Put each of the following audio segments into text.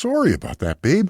sorry about that, babe.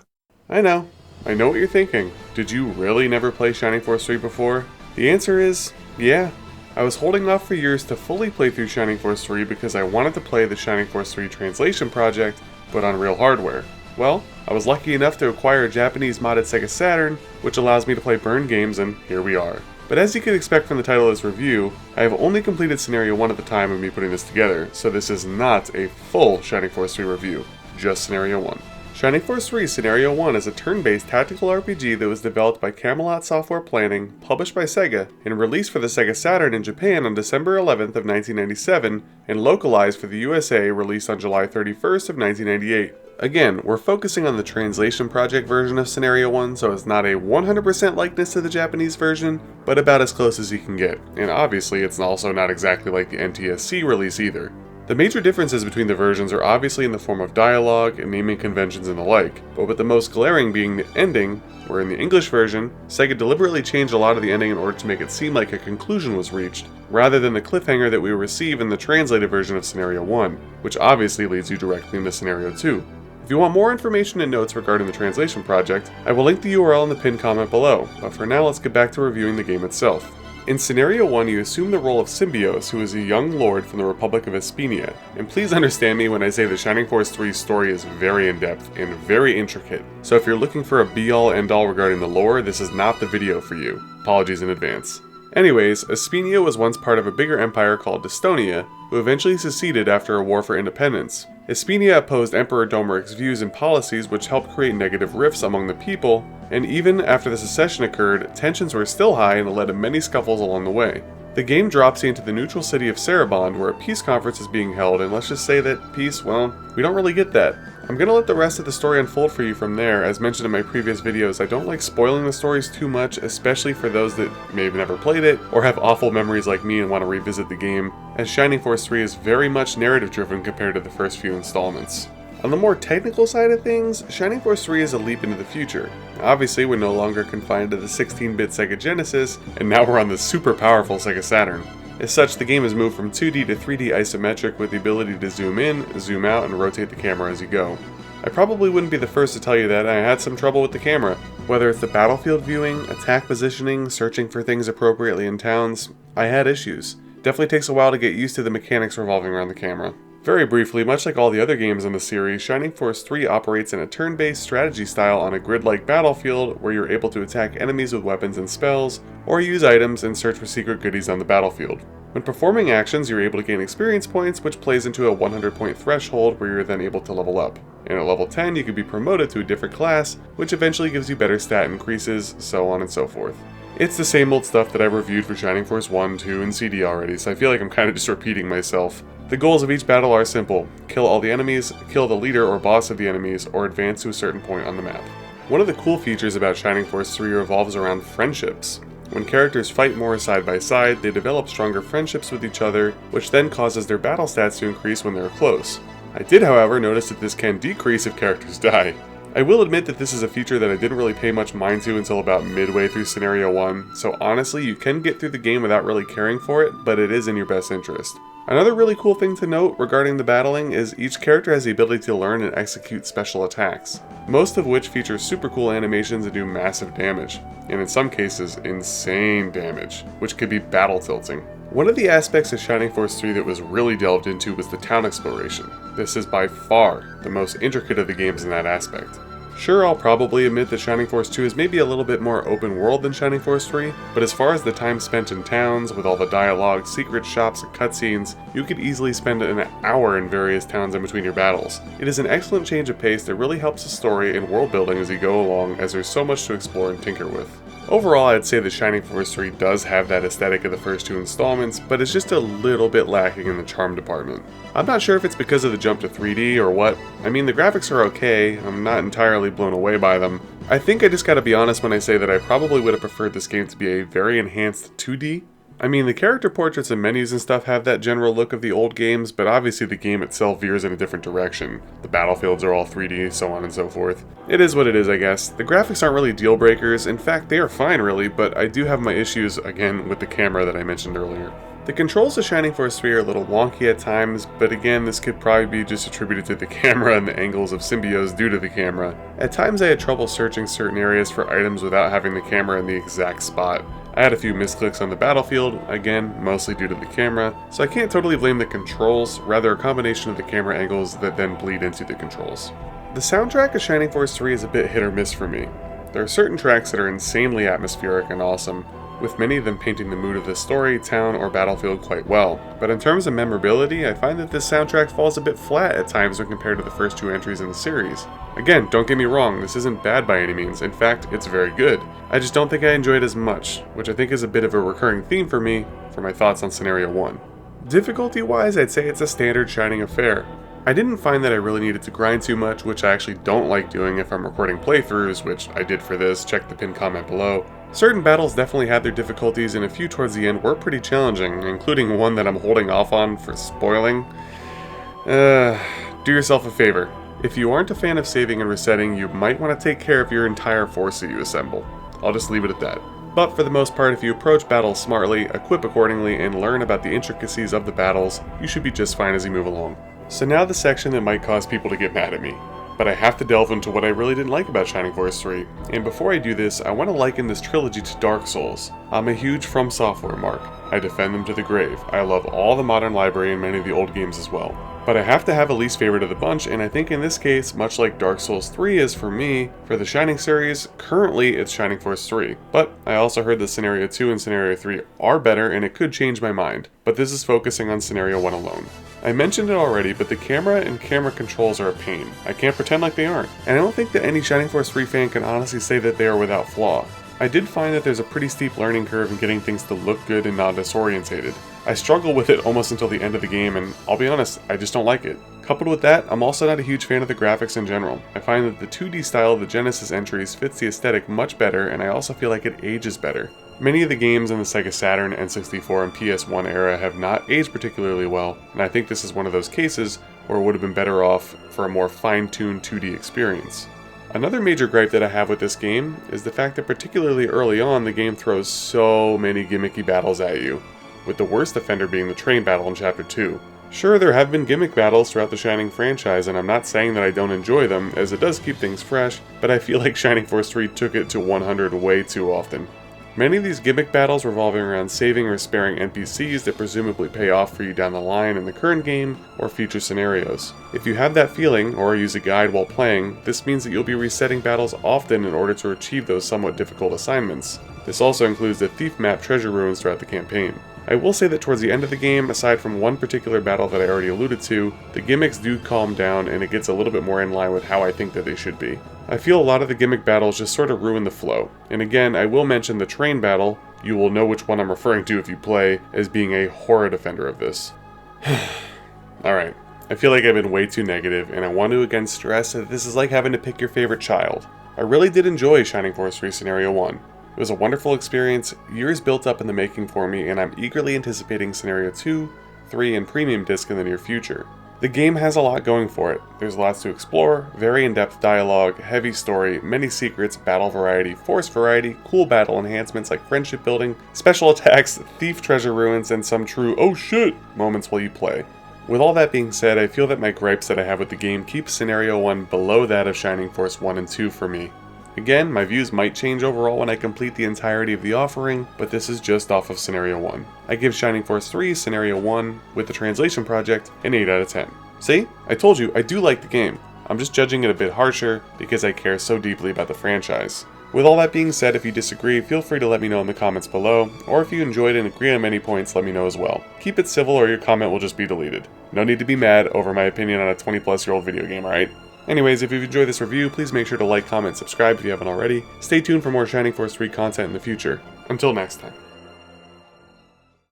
I know what you're thinking. Did you really never play Shining Force 3 before? The answer is, yeah. I was holding off for years to fully play through Shining Force 3 because I wanted to play the Shining Force 3 translation project, but on real hardware. Well, I was lucky enough to acquire a Japanese modded Sega Saturn, which allows me to play burned games, and here we are. But as you can expect from the title of this review, I have only completed Scenario 1 at the time of me putting this together, so this is not a full Shining Force 3 review, just Scenario 1. Shining Force 3 Scenario 1 is a turn-based tactical RPG that was developed by Camelot Software Planning, published by Sega, and released for the Sega Saturn in Japan on December 11th of 1997, and localized for the USA, released on July 31st of 1998. Again, we're focusing on the translation project version of Scenario 1, so it's not a 100% likeness to the Japanese version, but about as close as you can get, and obviously it's also not exactly like the NTSC release either. The major differences between the versions are obviously in the form of dialogue and naming conventions and the like, but with the most glaring being the ending, where in the English version, Sega deliberately changed a lot of the ending in order to make it seem like a conclusion was reached, rather than the cliffhanger that we receive in the translated version of Scenario 1, which obviously leads you directly into Scenario 2. If you want more information and notes regarding the translation project, I will link the URL in the pinned comment below, but for now let's get back to reviewing the game itself. In Scenario 1, you assume the role of Symbios, who is a young lord from the Republic of Espenia, and please understand me when I say the Shining Force 3's story is very in-depth and very intricate, so if you're looking for a be-all end-all regarding the lore, this is not the video for you. Apologies in advance. Anyways, Espenia was once part of a bigger empire called Estonia, who eventually seceded after a war for independence. Espenia opposed Emperor Domeric's views and policies, which helped create negative rifts among the people, and even after the secession occurred, tensions were still high and led to many scuffles along the way. The game drops you into the neutral city of Sarabond, where a peace conference is being held, and let's just say that peace, well, we don't really get that. I'm gonna let the rest of the story unfold for you from there. As mentioned in my previous videos, I don't like spoiling the stories too much, especially for those that may have never played it, or have awful memories like me and want to revisit the game, as Shining Force 3 is very much narrative driven compared to the first few installments. On the more technical side of things, Shining Force 3 is a leap into the future. Obviously, we're no longer confined to the 16-bit Sega Genesis, and now we're on the super powerful Sega Saturn. As such, the game has moved from 2D to 3D isometric with the ability to zoom in, zoom out, and rotate the camera as you go. I probably wouldn't be the first to tell you that I had some trouble with the camera. Whether it's the battlefield viewing, attack positioning, searching for things appropriately in towns, I had issues. Definitely takes a while to get used to the mechanics revolving around the camera. Very briefly, much like all the other games in the series, Shining Force 3 operates in a turn-based strategy style on a grid-like battlefield where you're able to attack enemies with weapons and spells, or use items and search for secret goodies on the battlefield. When performing actions, you're able to gain experience points, which plays into a 100-point threshold where you're then able to level up. And at level 10, you can be promoted to a different class, which eventually gives you better stat increases, so on and so forth. It's the same old stuff that I've reviewed for Shining Force 1, 2, and CD already, so I feel like I'm kind of just repeating myself. The goals of each battle are simple: kill all the enemies, kill the leader or boss of the enemies, or advance to a certain point on the map. One of the cool features about Shining Force 3 revolves around friendships. When characters fight more side by side, they develop stronger friendships with each other, which then causes their battle stats to increase when they're close. I did, however, notice that this can decrease if characters die. I will admit that this is a feature that I didn't really pay much mind to until about midway through Scenario 1, so honestly, you can get through the game without really caring for it, but it is in your best interest. Another really cool thing to note regarding the battling is each character has the ability to learn and execute special attacks, most of which feature super cool animations that do massive damage, and in some cases, insane damage, which could be battle tilting. One of the aspects of Shining Force 3 that was really delved into was the town exploration. This is by far the most intricate of the games in that aspect. Sure, I'll probably admit that Shining Force 2 is maybe a little bit more open world than Shining Force 3, but as far as the time spent in towns, with all the dialogue, secret shops, and cutscenes, you could easily spend an hour in various towns in between your battles. It is an excellent change of pace that really helps the story and world building as you go along, as there's so much to explore and tinker with. Overall, I'd say that Shining Force 3 does have that aesthetic of the first two installments, but it's just a little bit lacking in the charm department. I'm not sure if it's because of the jump to 3D or what. I mean, the graphics are okay, I'm not entirely blown away by them. I think I just gotta be honest when I say that I probably would have preferred this game to be a very enhanced 2D. I mean, the character portraits and menus and stuff have that general look of the old games, but obviously the game itself veers in a different direction. The battlefields are all 3D, so on and so forth. It is what it is, I guess. The graphics aren't really deal breakers. In fact, they are fine really, but I do have my issues, again, with the camera that I mentioned earlier. The controls of Shining Force 3 are a little wonky at times, but again, this could probably be just attributed to the camera and the angles of symbios due to the camera. At times I had trouble searching certain areas for items without having the camera in the exact spot. I had a few misclicks on the battlefield, again, mostly due to the camera, so I can't totally blame the controls, rather a combination of the camera angles that then bleed into the controls. The soundtrack of Shining Force 3 is a bit hit or miss for me. There are certain tracks that are insanely atmospheric and awesome, with many of them painting the mood of the story, town, or battlefield quite well. But in terms of memorability, I find that this soundtrack falls a bit flat at times when compared to the first two entries in the series. Again, don't get me wrong, this isn't bad by any means, in fact, it's very good. I just don't think I enjoy it as much, which I think is a bit of a recurring theme for me for my thoughts on Scenario 1. Difficulty-wise, I'd say it's a standard Shining affair. I didn't find that I really needed to grind too much, which I actually don't like doing if I'm recording playthroughs, which I did for this, check the pinned comment below. Certain battles definitely had their difficulties, and a few towards the end were pretty challenging, including one that I'm holding off on for spoiling. Do yourself a favor. If you aren't a fan of saving and resetting, you might want to take care of your entire force that you assemble. I'll just leave it at that. But for the most part, if you approach battles smartly, equip accordingly, and learn about the intricacies of the battles, you should be just fine as you move along. So now the section that might cause people to get mad at me. But I have to delve into what I really didn't like about Shining Force 3, and before I do this, I want to liken this trilogy to Dark Souls. I'm a huge From Software mark. I defend them to the grave. I love all the modern library and many of the old games as well. But I have to have a least favorite of the bunch, and I think in this case, much like Dark Souls 3 is for me, for the Shining series, currently it's Shining Force 3. But I also heard that Scenario 2 and Scenario 3 are better, and it could change my mind. But this is focusing on Scenario 1 alone. I mentioned it already, but the camera and camera controls are a pain. I can't pretend like they aren't. And I don't think that any Shining Force 3 fan can honestly say that they are without flaw. I did find that there's a pretty steep learning curve in getting things to look good and not disorientated. I struggle with it almost until the end of the game, and I'll be honest, I just don't like it. Coupled with that, I'm also not a huge fan of the graphics in general. I find that the 2D style of the Genesis entries fits the aesthetic much better, and I also feel like it ages better. Many of the games in the Sega Saturn, N64, and PS1 era have not aged particularly well, and I think this is one of those cases where it would have been better off for a more fine-tuned 2D experience. Another major gripe that I have with this game is the fact that particularly early on the game throws so many gimmicky battles at you, with the worst offender being the train battle in Chapter 2. Sure, there have been gimmick battles throughout the Shining franchise, and I'm not saying that I don't enjoy them, as it does keep things fresh, but I feel like Shining Force 3 took it to 100 way too often. Many of these gimmick battles revolving around saving or sparing NPCs that presumably pay off for you down the line in the current game or future scenarios. If you have that feeling, or use a guide while playing, this means that you'll be resetting battles often in order to achieve those somewhat difficult assignments. This also includes the thief map treasure ruins throughout the campaign. I will say that towards the end of the game, aside from one particular battle that I already alluded to, the gimmicks do calm down and it gets a little bit more in line with how I think that they should be. I feel a lot of the gimmick battles just sort of ruin the flow. And again, I will mention the train battle, you will know which one I'm referring to if you play, as being a horrid offender of this. Alright, I feel like I've been way too negative, and I want to again stress that this is like having to pick your favorite child. I really did enjoy Shining Force 3 Scenario 1. It was a wonderful experience, years built up in the making for me, and I'm eagerly anticipating Scenario 2, 3, and Premium Disc in the near future. The game has a lot going for it. There's lots to explore, very in-depth dialogue, heavy story, many secrets, battle variety, force variety, cool battle enhancements like friendship building, special attacks, thief treasure ruins, and some true "oh shit" moments while you play. With all that being said, I feel that my gripes that I have with the game keep Scenario 1 below that of Shining Force 1 and 2 for me. Again, my views might change overall when I complete the entirety of the offering, but this is just off of Scenario 1. I give Shining Force 3 Scenario 1, with the translation project, an 8 out of 10. See? I told you, I do like the game. I'm just judging it a bit harsher because I care so deeply about the franchise. With all that being said, if you disagree, feel free to let me know in the comments below, or if you enjoyed and agree on many points, let me know as well. Keep it civil or your comment will just be deleted. No need to be mad over my opinion on a 20-plus-year-old video game, alright? Anyways, if you've enjoyed this review, please make sure to like, comment, subscribe if you haven't already. Stay tuned for more Shining Force 3 content in the future. Until next time.